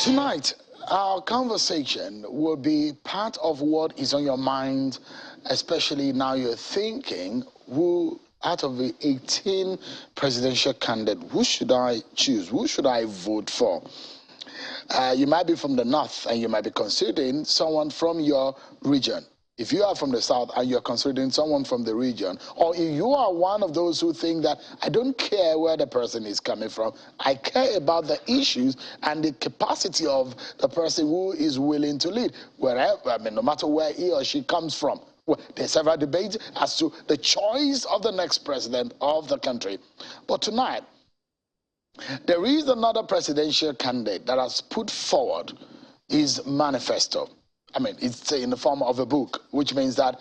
Tonight, our conversation will be part of what is on your mind, especially now you're thinking, who out of the 18 presidential candidates, who should I choose? Who should I vote for? You might be from the north and you might be considering someone from your region. If you are from the south and you're considering someone from the region, or if you are one of those who think that I don't care where the person is coming from, I care about the issues and the capacity of the person who is willing to lead, wherever, I mean, no matter where he or she comes from. Well, there's several debates as to the choice of the next president of the country. But tonight, there is another presidential candidate that has put forward his manifesto. I mean, it's in the form of a book, which means that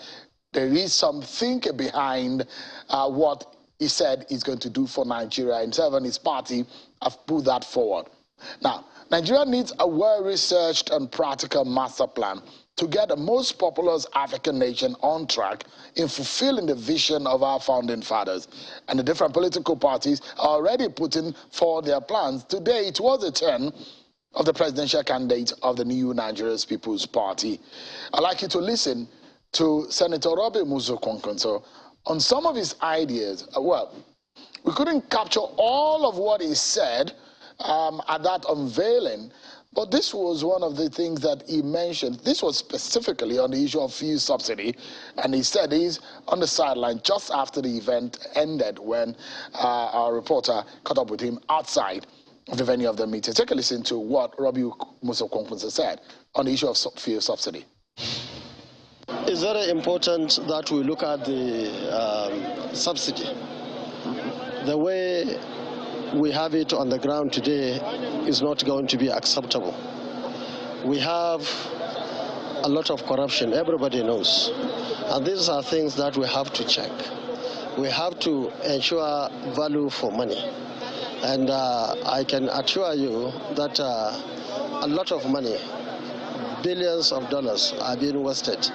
there is some thinking behind what he said he's going to do for Nigeria. Himself and his party have put that forward. Now, Nigeria needs a well-researched and practical master plan to get the most populous African nation on track in fulfilling the vision of our founding fathers. And the different political parties are already putting forward their plans. Today, it was the turn of the presidential candidate of the new Nigeria's People's Party. I'd like you to listen to Senator Kwankwanso on some of his ideas. Well, we couldn't capture all of what he said at that unveiling, but this was one of the things that he mentioned. This was specifically on the issue of fuel subsidy, and he said he's on the sideline just after the event ended when our reporter caught up with him outside of the venue of the meeting. Take a listen to what Kwankwanso said on the issue of fuel subsidy. It's very important that we look at the subsidy. The way we have it on the ground today is not going to be acceptable. We have a lot of corruption, everybody knows. And these are things that we have to check. We have to ensure value for money. And I can assure you that a lot of money, billions of dollars, are being wasted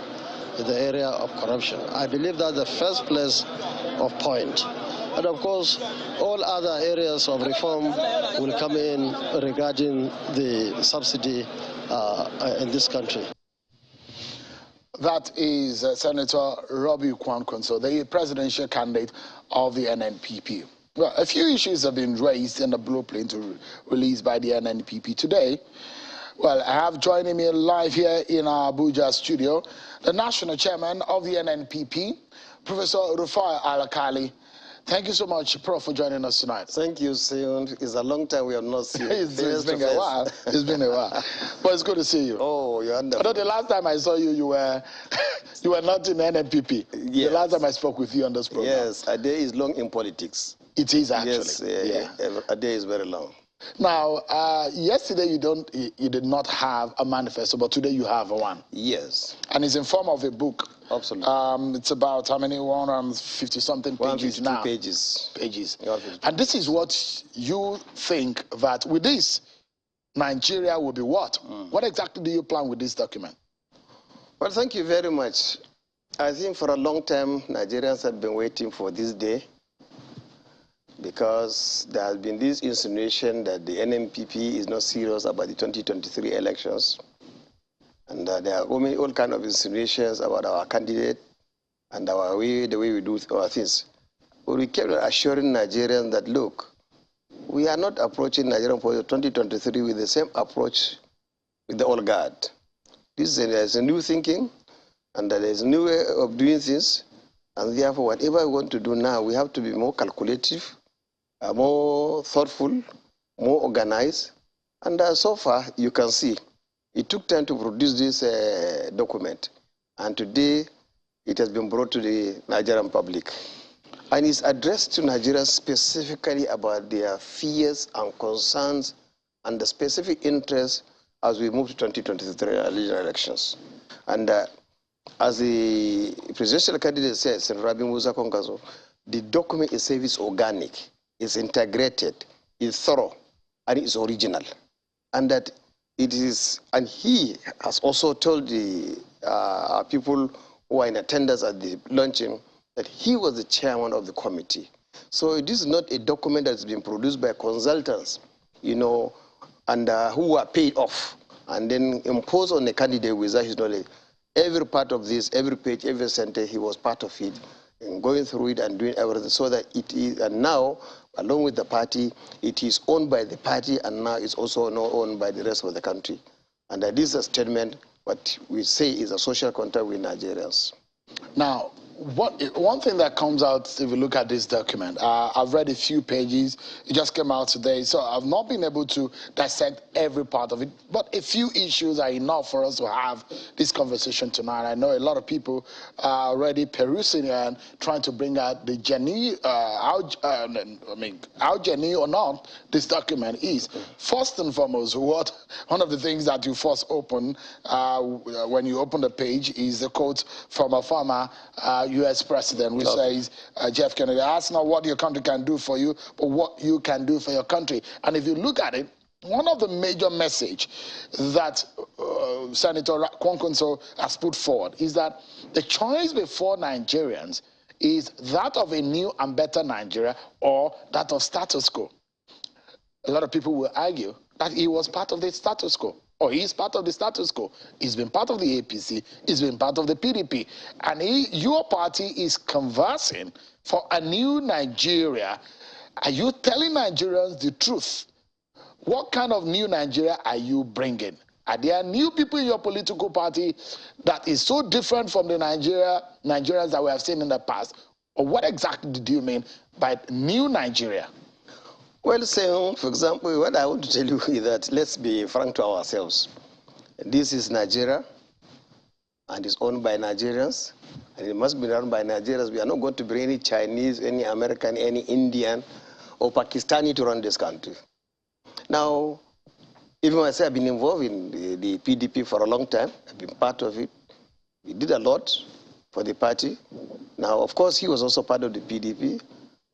in the area of corruption. I believe that's the first place of point. And of course, all other areas of reform will come in regarding the subsidy in this country. That is Senator Kwankwanso, the presidential candidate of the NNPP. Well, a few issues have been raised in the blueprint released by the NNPP today. Well, I have joining me live here in our Abuja studio the national chairman of the NNPP, Professor Rufai Alakali. Thank you so much, Prof, for joining us tonight. Thank you, Sion. It's a long time we have not seen you. It's been a while. It's been a while. But it's good to see you. Oh, you're wonderful. Although the last time I saw you, you were not in NNPP. Yes. The last time I spoke with you on this program. Yes, a day is long in politics. It is actually. Yes, yeah. A day is very long. Now, yesterday you did not have a manifesto, but today you have one. Yes. And it's in form of a book. Absolutely. It's about how many? 150-something pages now. Pages. And this is what you think that with this, Nigeria will be what? What exactly do you plan with this document? Well, thank you very much. I think for a long time, Nigerians have been waiting for this day, because there has been this insinuation that the NNPP is not serious about the 2023 elections. And there are all kinds of insinuations about our candidate and the way we do our things. But we kept assuring Nigerians that, look, we are not approaching Nigerian for 2023 with the same approach with the old guard. There's a new thinking, and there's a new way of doing things. And therefore, whatever we want to do now, we have to be more calculative, more thoughtful, more organized. And so far, you can see, it took time to produce this document. And today, it has been brought to the Nigerian public. And it's addressed to Nigerians specifically about their fears and concerns and the specific interests as we move to 2023 elections. And as the presidential candidate says, Senator Kwankwanso, the document itself is organic, is integrated, is thorough, and is original. And that it is, and he has also told the people who are in attendance at the launching that he was the chairman of the committee. So this is not a document that's been produced by consultants, and who were paid off, and then imposed on the candidate without his knowledge. Every part of this, every page, every sentence, he was part of it, and going through it and doing everything, so that it is, and now, along with the party, it is owned by the party, and now it's also now owned by the rest of the country. And this is a statement, what we say is a social contract with Nigerians. Now, one thing that comes out if you look at this document, I've read a few pages. It just came out today, so I've not been able to dissect every part of it. But a few issues are enough for us to have this conversation tonight. I know a lot of people are already perusing and trying to bring out the genuine, how genuine or not this document is. First and foremost, one of the things that you first open when you open the page is the quote from a former U.S. president, which says, Jeff Kennedy, ask not what your country can do for you, but what you can do for your country. And if you look at it, one of the major message that Senator Kwankwanso has put forward is that the choice before Nigerians is that of a new and better Nigeria or that of status quo. A lot of people will argue that he was part of the status quo. Or he's part of the status quo. He's been part of the APC. He's been part of the PDP. And your party is conversing for a new Nigeria. Are you telling Nigerians the truth? What kind of new Nigeria are you bringing? Are there new people in your political party that is so different from the Nigerians that we have seen in the past? Or what exactly do you mean by new Nigeria? Well, so, for example, what I want to tell you is that let's be frank to ourselves. This is Nigeria, and it's owned by Nigerians, and it must be run by Nigerians. We are not going to bring any Chinese, any American, any Indian, or Pakistani to run this country. Now, even myself, I've been involved in the PDP for a long time. I've been part of it. We did a lot for the party. Now, of course, he was also part of the PDP,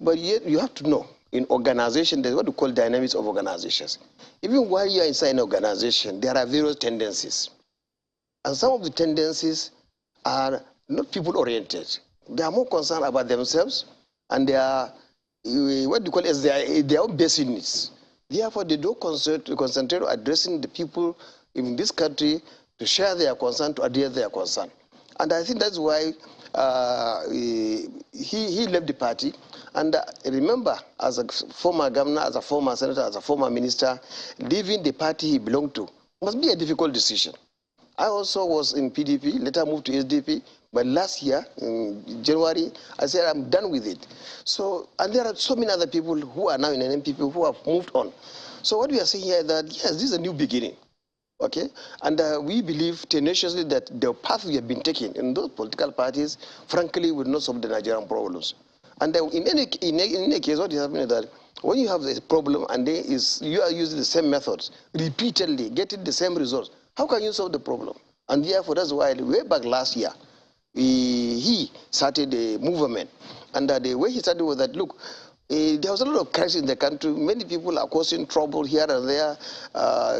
but yet you have to know, in organization, there's what we call dynamics of organizations. Even while you're inside an organization, there are various tendencies. And some of the tendencies are not people-oriented. They are more concerned about themselves, and they are, what do you call it, their own basic needs. Therefore, they don't concentrate on addressing the people in this country to share their concern, to address their concern. And I think that's why he left the party. And remember, as a former governor, as a former senator, as a former minister, leaving the party he belonged to must be a difficult decision. I also was in PDP, later moved to SDP, but last year, in January, I said, I'm done with it. So, and there are so many other people who are now in NNPP who have moved on. So what we are saying here is that, yes, this is a new beginning. Okay, and we believe tenaciously that the path we have been taking in those political parties, frankly, will not solve the Nigerian problems. And in any case, what is happening is that when you have a problem and you are using the same methods repeatedly, getting the same results, how can you solve the problem? And therefore, that's why way back last year, he started a movement. And the way he started was that, look, there was a lot of crisis in the country. Many people are causing trouble here and there.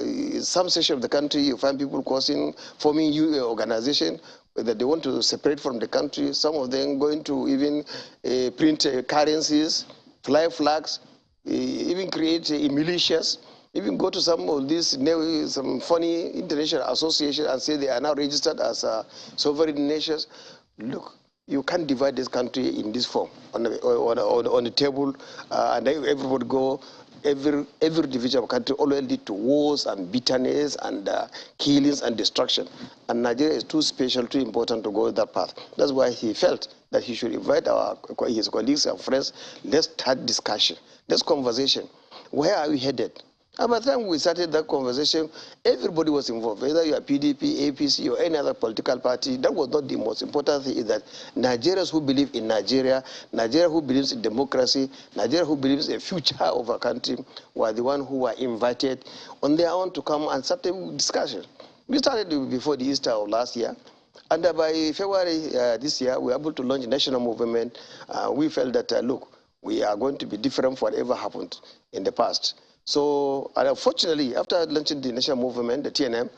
In some section of the country, you find people forming new organization that they want to separate from the country. Some of them going to even print currencies, fly flags, even create militias, even go to some of these some funny international associations and say they are now registered as sovereign nations. Look, you can't divide this country in this form on the table, and everybody go. Every division of country always lead to wars and bitterness and killings and destruction. And Nigeria is too special, too important to go that path. That's why he felt that he should invite his colleagues and friends. Let's start discussion. Let's conversation. Where are we headed? And by the time we started that conversation, everybody was involved, whether you are PDP, APC, or any other political party. That was not the most important thing, is that Nigerians who believe in Nigeria, Nigeria who believes in democracy, Nigeria who believes in the future of our country, were the ones who were invited on their own to come and start a discussion. We started before the Easter of last year. And by February this year, we were able to launch a national movement. We felt that, look, we are going to be different from whatever happened in the past. So, unfortunately, after launching the national movement, the TNM,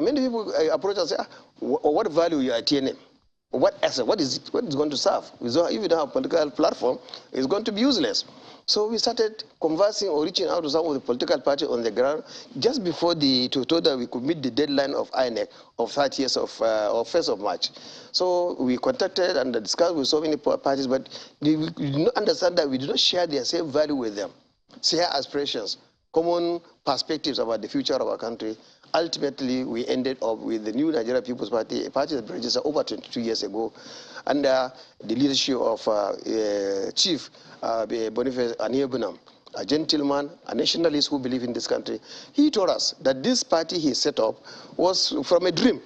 many people approach us and say, what value you are at TNM? What asset? What is it? What is going to serve? If you don't have a political platform, it's going to be useless. So we started conversing or reaching out to some of the political parties on the ground just before told that we could meet the deadline of INEC of 30th of 1st of March. So we contacted and discussed with so many parties, but we did not understand that we do not share their same value with them, share aspirations, common perspectives about the future of our country. Ultimately, we ended up with the new Nigeria People's Party, a party that was registered over 22 years ago, under the leadership of Chief Boniface Aniebunam, a gentleman, a nationalist who believes in this country. He told us that this party he set up was from a dream,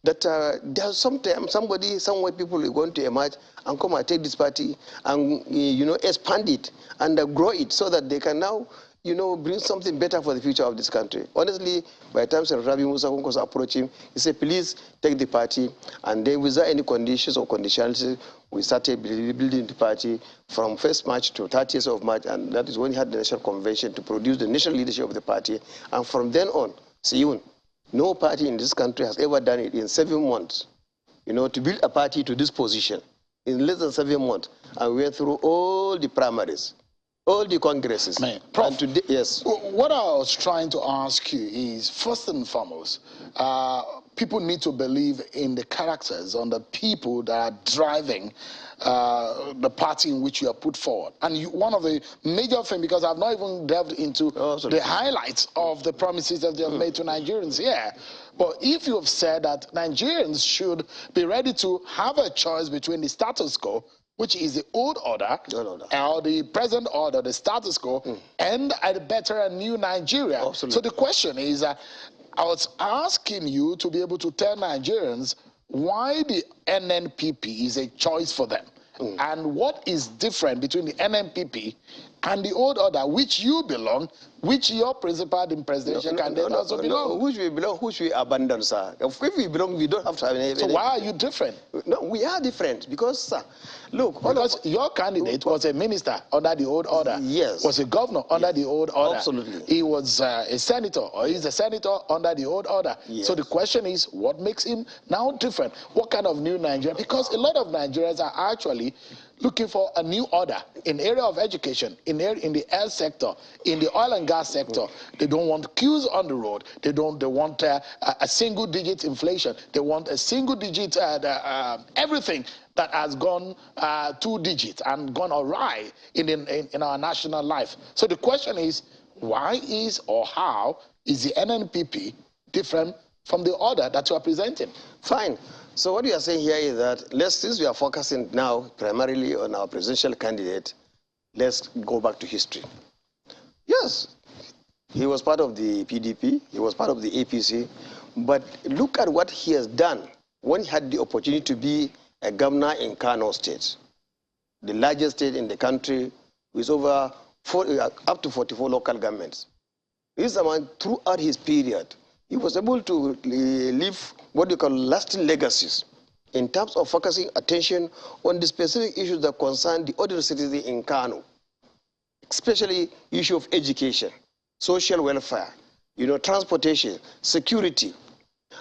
that there's sometime somewhere people are going to emerge and come and take this party and expand it and grow it so that they can now bring something better for the future of this country. Honestly, by the time Rabi Musa was approaching him, he said, please take the party. And then without any conditions or conditionality, we started building the party from 1st March to 30th of March. And that is when he had the national convention to produce the national leadership of the party. And from then on, Siyun, no party in this country has ever done it in 7 months, to build a party to this position in less than 7 months. And we went through all the primaries, all the congresses. Prof, and today, yes. What I was trying to ask you is, first and foremost, people need to believe in the characters and the people that are driving the party in which you are put forward. And one of the major things, because I've not even delved into the highlights of the promises that you have made to Nigerians here. But if you have said that Nigerians should be ready to have a choice between the status quo, which is the old order, or the present order, the status quo, and a better and new Nigeria. Absolutely. So the question is, I was asking you to be able to tell Nigerians why the NNPP is a choice for them, and what is different between the NNPP and the old order, which you belong, which your principal and presidential candidate also belong. Which we belong, which we abandon, sir. If we belong, we don't have to have any. So why are you different? No, we are different because, sir, look. Because your candidate was a minister under the old order. Yes. Was a governor under the old order. Absolutely. He was a senator, or he's a senator under the old order. Yes. So the question is, what makes him now different? What kind of new Nigeria? Because a lot of Nigerians are actually looking for a new order in area of education, in the health sector, in the oil and gas sector. They don't want queues on the road. They want a single-digit inflation. They want a single-digit everything that has gone 2 digits and gone awry in our national life. So the question is, why is or how is the NNPP different from the order that you are presenting? Fine. So what we are saying here is that since we are focusing now primarily on our presidential candidate, let's go back to history. Yes, he was part of the PDP, he was part of the APC, but look at what he has done when he had the opportunity to be a governor in Kano State, the largest state in the country with over up to 44 local governments. This man, throughout his period, he was able to leave what you call lasting legacies in terms of focusing attention on the specific issues that concern the ordinary citizen in Kano, especially issue of education, social welfare, transportation, security.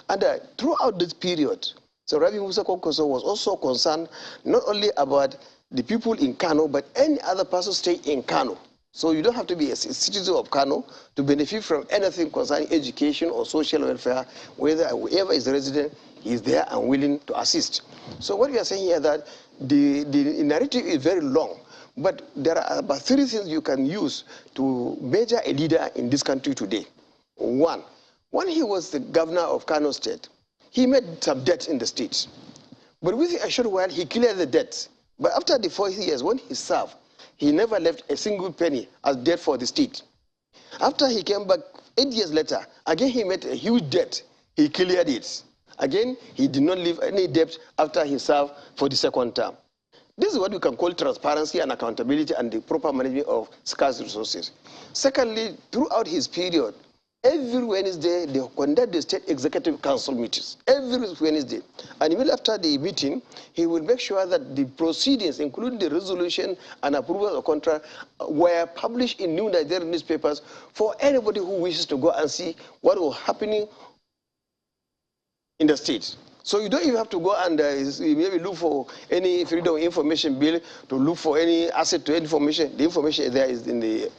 And throughout this period, so Rabi Musa Kwankwanso was also concerned not only about the people in Kano, but any other person staying in Kano. So you don't have to be a citizen of Kano to benefit from anything concerning education or social welfare, whoever is a resident is there and willing to assist. So what we are saying here is that the narrative is very long, but there are about 3 things you can use to measure a leader in this country today. One, when he was the governor of Kano State, he made some debt in the state. But within a short while, he cleared the debt. But after the 4 years, when he served, he never left a single penny as debt for the state. After he came back 8 years later, again he made a huge debt. He cleared it. Again, he did not leave any debt after he served for the 2nd term. This is what we can call transparency and accountability and the proper management of scarce resources. Secondly, throughout his period, every Wednesday, they conduct the State Executive Council meetings. Every Wednesday. And immediately after the meeting, he will make sure that the proceedings, including the resolution and approval of contract, were published in new Nigerian newspapers for anybody who wishes to go and see what was happening in the state. So you don't even have to go and maybe look for any freedom of information bill to look for any asset to information. The information there is in the...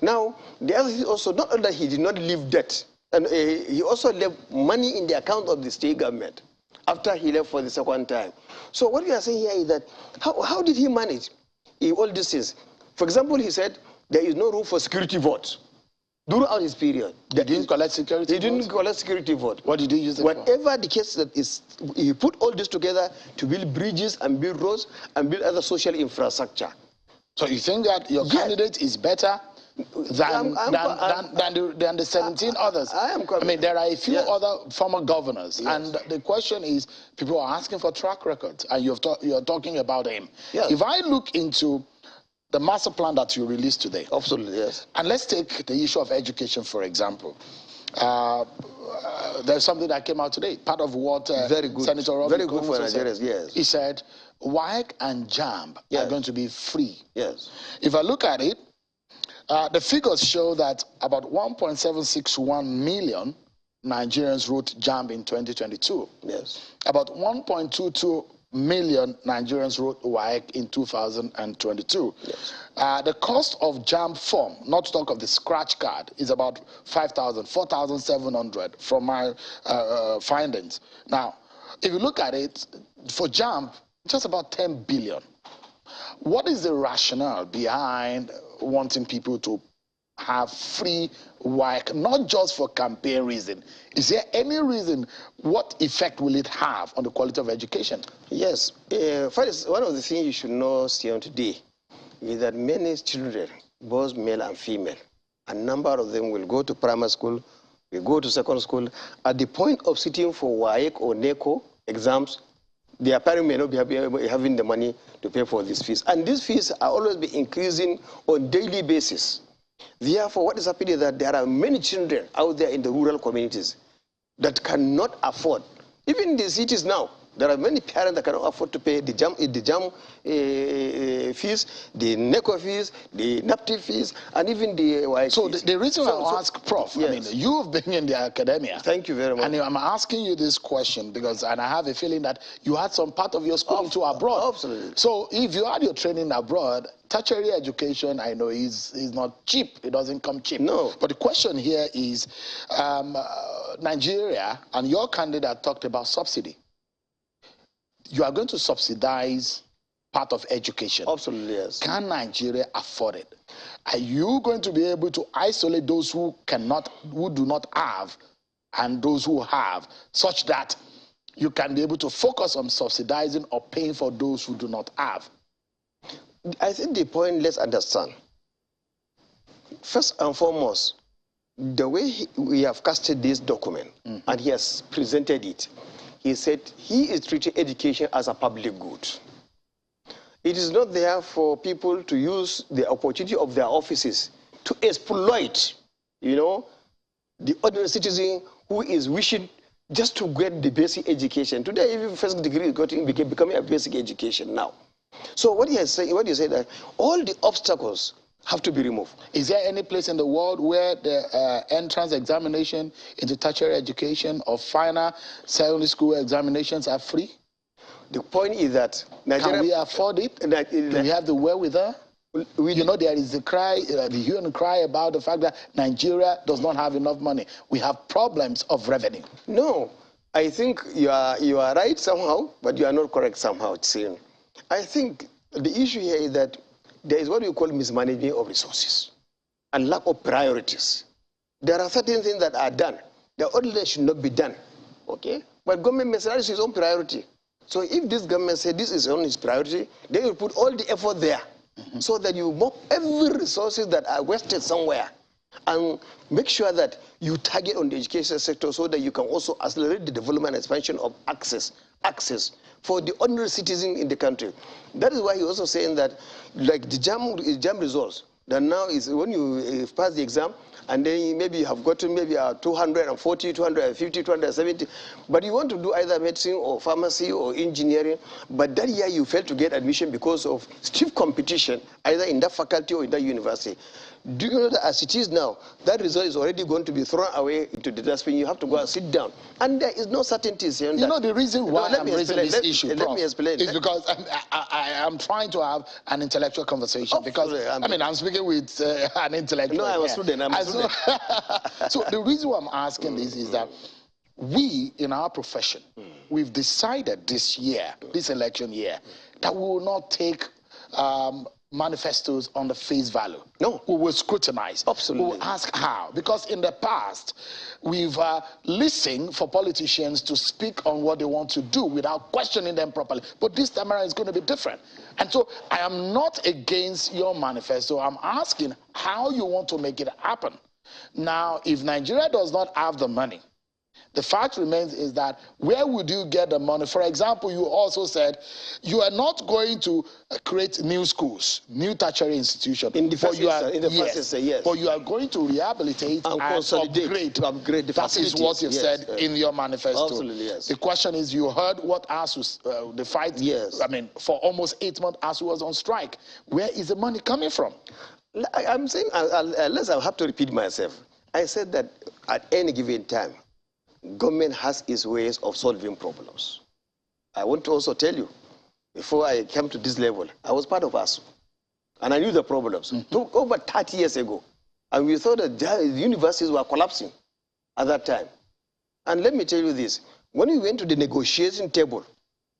Now, the other thing also, not only that he did not leave debt, and he also left money in the account of the state government after he left for the second time. So what we are saying here is that, how did he manage all these things? For example, he said there is no room for security votes throughout his period. He didn't collect security vote? He didn't collect security vote. What did he use it for? Whatever the case that is, he put all this together to build bridges and build roads and build other social infrastructure. So you think that your candidate is better than the 17 others? I mean, there are a few other former governors, and the question is, people are asking for track records, and you're talking about him. If I look into the master plan that you released today. Absolutely, yes. And let's take the issue of education, for example. There's something that came out today, part of what Senator Robbie very good for Nigerians, yes. He said, WAEC and JAMB are going to be free. Yes. If I look at it, the figures show that about 1.761 million Nigerians wrote JAMB in 2022. Yes. About 1.22 million Nigerians wrote WAEC in 2022. Yes. The cost of JAMB form, not to talk of the scratch card, is about 4,700 from my findings. Now, if you look at it, for JAMB, just about 10 billion. What is the rationale behind wanting people to have free WAEC, not just for campaign reason? Is there any reason? What effect will it have on the quality of education? Yes. First, one of the things you should know still today is that many children, both male and female, a number of them will go to primary school, will go to secondary school. At the point of sitting for WAEC or NECO exams, their parents may not be having the money to pay for these fees. And these fees are always be increasing on a daily basis. Therefore, what is happening is that there are many children out there in the rural communities that cannot afford, even in the cities now, there are many parents that cannot afford to pay the JAM fees, the NECO fees, the NAPTI fees, and even the WAEC So fees. the reason I ask, Prof, yes. I mean, you've been in the academia. Thank you very much. And I'm asking you this question because, and I have a feeling that you had some part of your schooling to abroad. Absolutely. So if you had your training abroad, tertiary education, I know, is not cheap. It doesn't come cheap. No. But the question here is, Nigeria, and your candidate talked about subsidy. You are going to subsidize part of education. Absolutely, yes. Can Nigeria afford it? Are you going to be able to isolate those who cannot, who do not have, and those who have, such that you can be able to focus on subsidizing or paying for those who do not have? I think the point, let's understand. First and foremost, the way we have casted this document, and he has presented it, he said he is treating education as a public good. It is not there for people to use the opportunity of their offices to exploit, you know, the ordinary citizen who is wishing just to get the basic education. Today, even first degree is becoming a basic education now. So what you say that all the obstacles have to be removed. Is there any place in the world where the entrance examination into tertiary education or final secondary school examinations are free? The point is that Nigeria... Can we afford it? Do we have the wherewithal? You know, there is the cry, the hue and cry about the fact that Nigeria does not have enough money. We have problems of revenue. No, I think you are right somehow, but you are not correct somehow, it seems. I think the issue here is that there is what we call mismanagement of resources and lack of priorities. There are certain things that are done that ordinarily should not be done, okay? But government must have its own priority. So if this government says this is on its priority, they will put all the effort there so that you mop every resources that are wasted somewhere and make sure that you target on the education sector so that you can also accelerate the development and expansion of access for the ordinary citizen in the country. That is why he's also saying that, like the JAM results, that now is when you pass the exam, and then maybe you have gotten maybe 240, 250, 270, but you want to do either medicine or pharmacy or engineering, but that year you failed to get admission because of stiff competition, either in that faculty or in that university. Do you know that as it is now, that result is already going to be thrown away into the dustbin? You have to go and sit down. And there is no certainty in that. You know, the reason why I'm raising this issue, let me explain. is because I am trying to have an intellectual conversation. Because, I'm speaking with an intellectual. No, I'm a student. So the reason why I'm asking this is that we, in our profession, we've decided this year, this election year, that we will not take manifestos on the face value. No. We will scrutinize. Absolutely. We will ask how. Because in the past, we've listened for politicians to speak on what they want to do without questioning them properly. But this time around, it's going to be different. And so I am not against your manifesto. I'm asking how you want to make it happen. Now, if Nigeria does not have the money, the fact remains is that where would you get the money? For example, you also said you are not going to create new schools, new tertiary institutions. In the first instance, yes. But you are going to rehabilitate and consolidate, upgrade the facilities. That is what you've said in your manifesto. Absolutely, yes. The question is, you heard what ASU, the fight, for almost 8 months, ASU was on strike. Where is the money coming from? I'm saying, unless I have to repeat myself, I said that at any given time, government has its ways of solving problems. I want to also tell you, before I came to this level, I was part of ASU. And I knew the problems. Took over 30 years ago. And we thought that the universities were collapsing at that time. And let me tell you this. When we went to the negotiation table,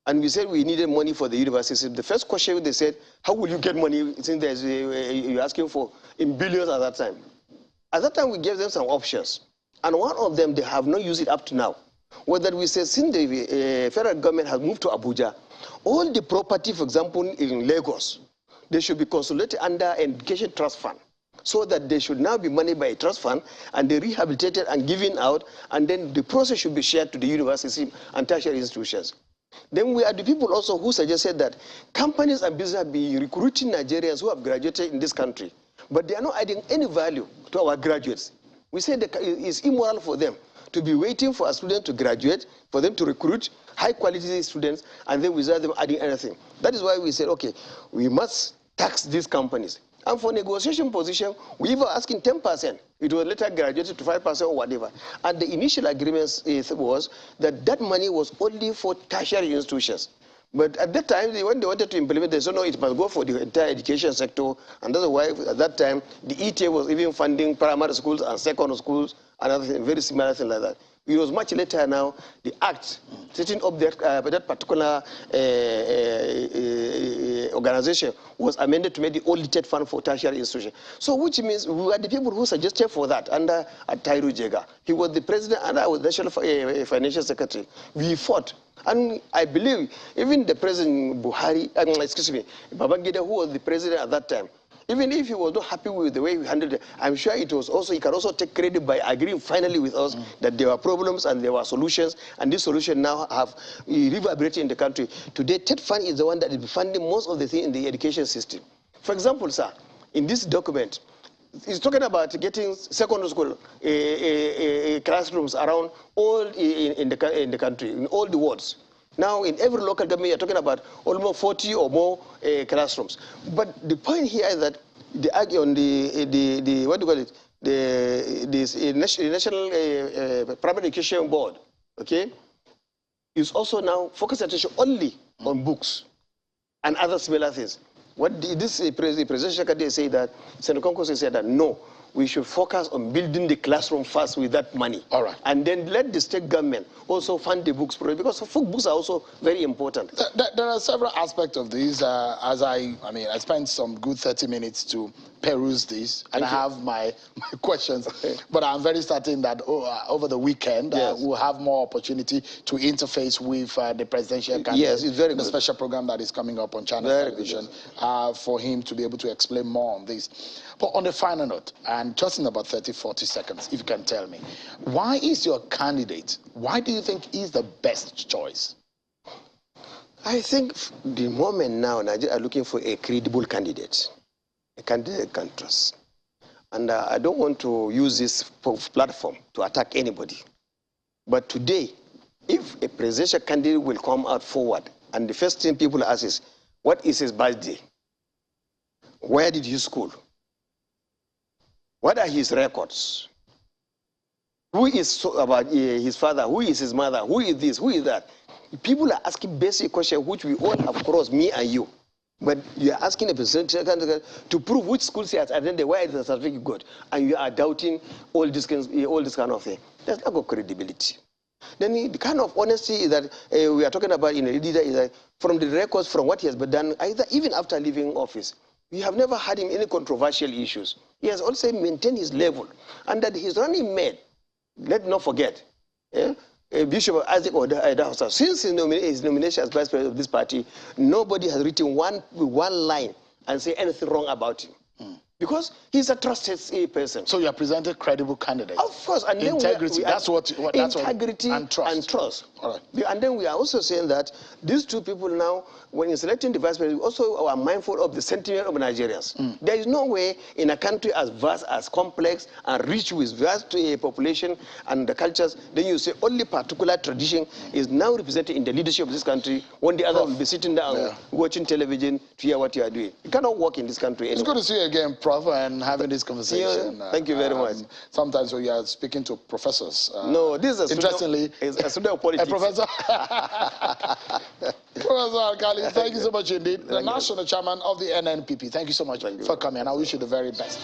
and we said we needed money for the universities, the first question they said, how will you get money since you're asking for in billions at that time? At that time, we gave them some options. And one of them, they have not used it up to now, was that we said since the federal government has moved to Abuja, all the property, for example, in Lagos, they should be consolidated under an education trust fund, so that they should now be managed by a trust fund, and they rehabilitated and given out, and then the process should be shared to the universities and tertiary institutions. Then we are the people also who suggested that companies and business be recruiting Nigerians who have graduated in this country, but they are not adding any value to our graduates. We say that it's immoral for them to be waiting for a student to graduate, for them to recruit high-quality students, and then without them adding anything. That is why we said, okay, we must tax these companies. And for negotiation position, we were asking 10%. It was later graduated to 5% or whatever. And the initial agreement was that that money was only for tertiary institutions. But at that time, when they wanted to implement, they said, no, it must go for the entire education sector. And that's why, at that time, the ETA was even funding primary schools and secondary schools, and other thing, very similar thing like that. It was much later now, the act setting up that particular organization was amended to make the only TED fund for tertiary institutions. So which means we were the people who suggested for that under Tairu Jega. He was the president and I was the national financial secretary. We fought. And I believe even the President Buhari, Babangida, who was the president at that time, even if he was not happy with the way we handled it, I'm sure it was also, he can also take credit by agreeing finally with us that there were problems and there were solutions, and these solutions now have reverberated in the country. Today, TED Fund is the one that is funding most of the things in the education system. For example, sir, in this document, it's talking about getting secondary school classrooms around all in the country, in all the wards. Now, in every local government, you're talking about almost 40 or more classrooms. But the point here is that the what do you call it? The National Private Education Board, okay, is also now focused attention only on books and other similar things. What this President Shakadi say that, Senator Kwankwanso said that no, we should focus on building the classroom first with that money. All right. And then let the state government also fund the books project, because books are also very important. There are several aspects of this. As I spent some good 30 minutes to peruse this, and I have my questions. But I'm very certain that over the weekend, we'll have more opportunity to interface with the presidential candidate. Yes, it's very good. The special program that is coming up on Channel Television for him to be able to explain more on this. But on the final note, and just in about 30, 40 seconds, if you can tell me, why is your candidate, why do you think he's the best choice? I think the moment now, Nigeria are looking for a credible candidate, a candidate can trust. And I don't want to use this platform to attack anybody. But today, if a presidential candidate will come out forward, and the first thing people ask is, what is his birthday? Where did you school? What are his records? Who is about his father? Who is his mother? Who is this? Who is that? People are asking basic questions which we all have crossed, me and you. But you are asking a person to prove which schools he has attended, where is the certificate good, and you are doubting all this kind of thing. There's lack of credibility. Then the kind of honesty is that we are talking about in a leader is that from the records, from what he has done, even after leaving office, we have never had him any controversial issues. He has also maintained his level, and that his running mate, let's not forget, Bishop Isaac Odahosa, since his nomination as vice president of this party, nobody has written one line and say anything wrong about him. Because he's a trusted person. So you are presenting credible candidates. Of course. And integrity, that's what integrity and trust. All right. And then we are also saying that these two people now, when you're selecting the vice president, we also are mindful of the sentiment of Nigerians. There is no way in a country as vast, as complex, and rich with vast population and the cultures, then you say only particular tradition is now represented in the leadership of this country, when the other will be sitting down watching television to hear what you are doing. It cannot work in this country anymore. It's good to see you again, Prof, and having this conversation. Thank you very much. Sometimes when you are speaking to professors. No, this is interestingly, a student of politics. A professor. Professor Alkali, thank you so much indeed. The national chairman of the NNPP. Thank you so much for coming, and I wish you the very best.